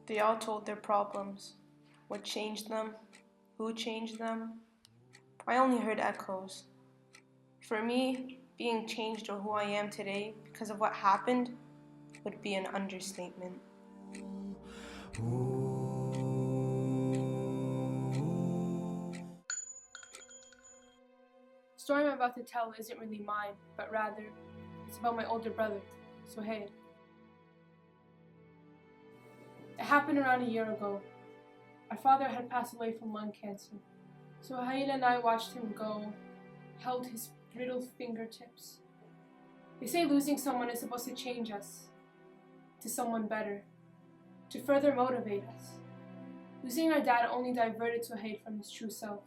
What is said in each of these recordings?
They all told their problems. What changed them? Who changed them? I only heard echoes. For me, being changed or who I am today because of what happened would be an understatement. The story I'm about to tell isn't really mine, but rather, it's about my older brother, Suhail. It happened around a year ago. Our father had passed away from lung cancer. Suhail and I watched him go, held his brittle fingertips. They say losing someone is supposed to change us to someone better, to further motivate us. Losing our dad only diverted Suhail from his true self.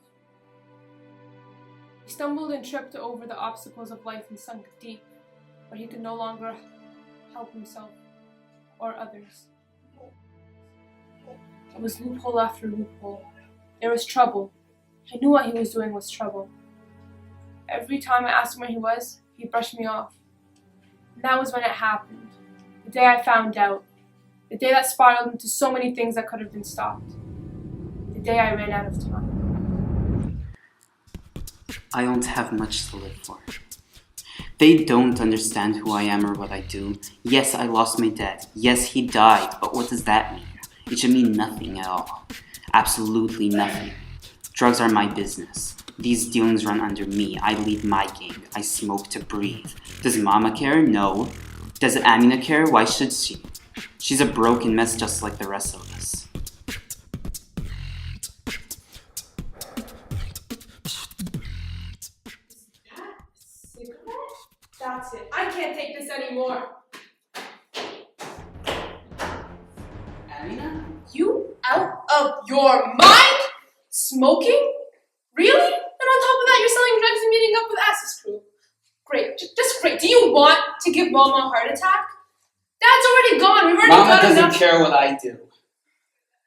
He stumbled and tripped over the obstacles of life and sunk deep, where he could no longer help himself or others. It was loophole after loophole. There was trouble. I knew what he was doing was trouble. Every time I asked him where he was, he brushed me off. And that was when it happened. The day I found out. The day that spiraled into so many things that could have been stopped. The day I ran out of time. I don't have much to live for. They don't understand who I am or what I do. Yes, I lost my dad. Yes, he died. But what does that mean? It should mean nothing at all. Absolutely nothing. Drugs are my business. These dealings run under me. I lead my gang. I smoke to breathe. Does Mama care? No. Does Amina care? Why should she? She's a broken mess just like the rest of us. That's it. I can't take this anymore. Amina? You out of your mind? Smoking? Really? And on top of that, you're selling drugs and meeting up with Ass's crew. Great. Just great. Do you want to give Mama a heart attack? Dad's already gone. We've already Mama got doesn't enough. care what I do.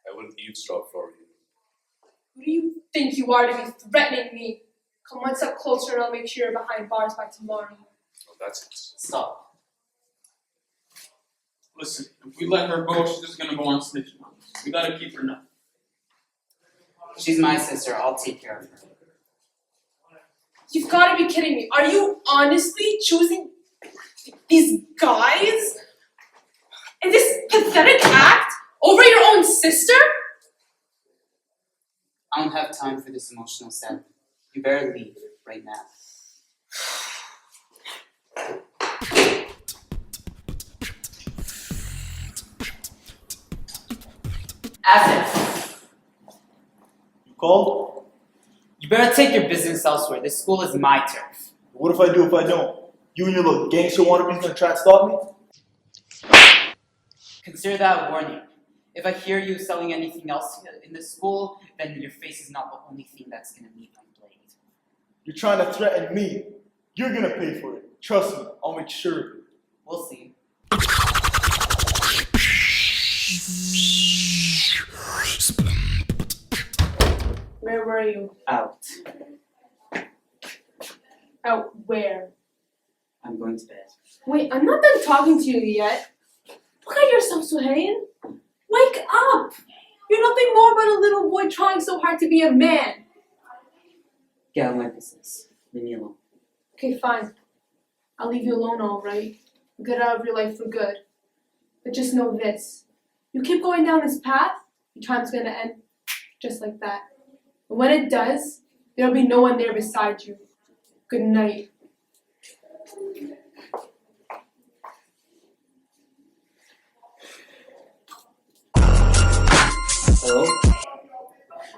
I wouldn't eavesdrop for you. Who do you think you are to be threatening me? Come one step closer and I'll make sure you're behind bars by tomorrow. Oh, that's it. Stop. Listen, if we let her go, she's just gonna go on snitching on us. We gotta keep her now. She's my sister. I'll take care of her. You've got to be kidding me. Are you honestly choosing these guys? And this pathetic act over your own sister? I don't have time for this emotional set. You better leave right now. Asif, You called? you better take your business elsewhere. This school is my turf. What if I do if I don't? You and your little gangster wannabes gonna try and stop me? Consider that a warning. If I hear you selling anything else in this school, then your face is not the only thing that's gonna meet my blade. You're trying to threaten me. You're gonna pay for it. Trust me, I'll make sure. We'll see. Where were you? Out. Out where? I'm going to bed. Wait, I'm not done talking to you yet. Look at yourself, Suhail. Wake up! You're nothing more but a little boy trying so hard to be a man. Get out of my business. Leave me alone. Okay, fine. I'll leave you alone, all right. I'll get out of your life for good. But just know this. You keep going down this path, your time's gonna end just like that. And when it does, there'll be no one there beside you. Good night. Hello?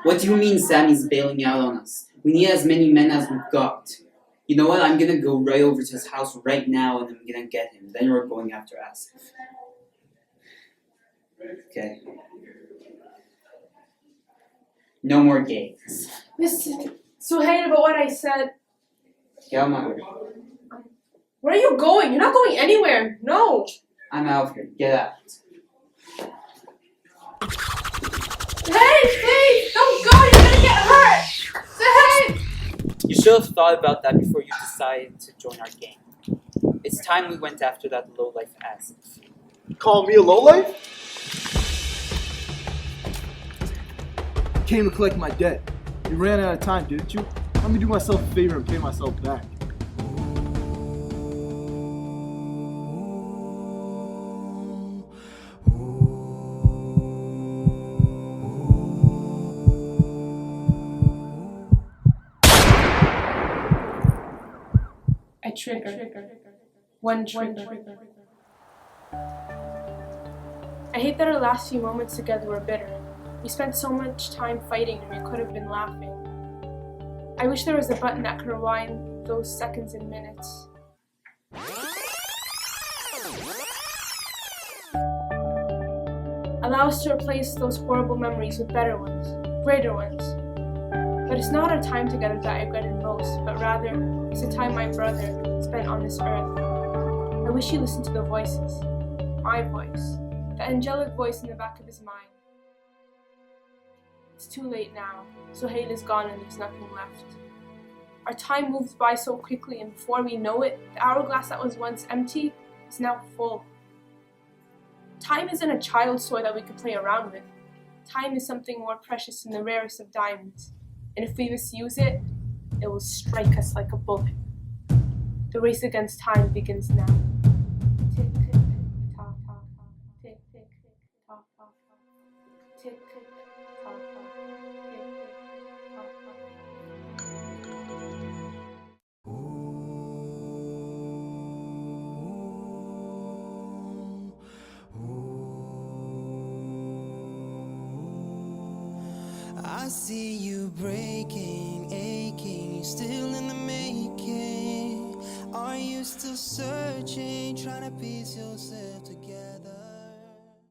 What do you mean Sammy's bailing out on us? We need as many men as we've got. You know what? I'm gonna go right over to his house right now and I'm gonna get him. Then we're going after Asif. Okay. No more games. Listen, Suhail, about what I said. Get out of my way. Where are you going? You're not going anywhere. No. I'm out of here. Get out. Hey, please, don't go. You're gonna get hurt. Suhail. You should have thought about that before you decided to join our gang. It's time we went after that lowlife Asif. Call me a lowlife? came to collect my debt. You ran out of time, didn't you? Let me do myself a favor and pay myself back. I triggered. One trigger. I hate that our last few moments together were bitter. We spent so much time fighting and we could have been laughing. I wish there was a button that could rewind those seconds and minutes. Allow us to replace those horrible memories with better ones, greater ones. But it's not our time together that I regretted most, but rather it's the time my brother spent on this earth. I wish he listened to the voices, my voice, the angelic voice in the back of his mind. It's too late now. Suhail is gone and there's nothing left. Our time moves by so quickly, and before we know it, the hourglass that was once empty is now full. Time isn't a child's toy that we could play around with. Time is something more precious than the rarest of diamonds. And if we misuse it, it will strike us like a bullet. The race against time begins now. Tick, tick, tock, tock, tick, tick, tock, tock, tick, tick, tock, tock, tick, tick, tock, I see you breaking, aching, you're still in the making. Are you still searching, trying to piece yourself together?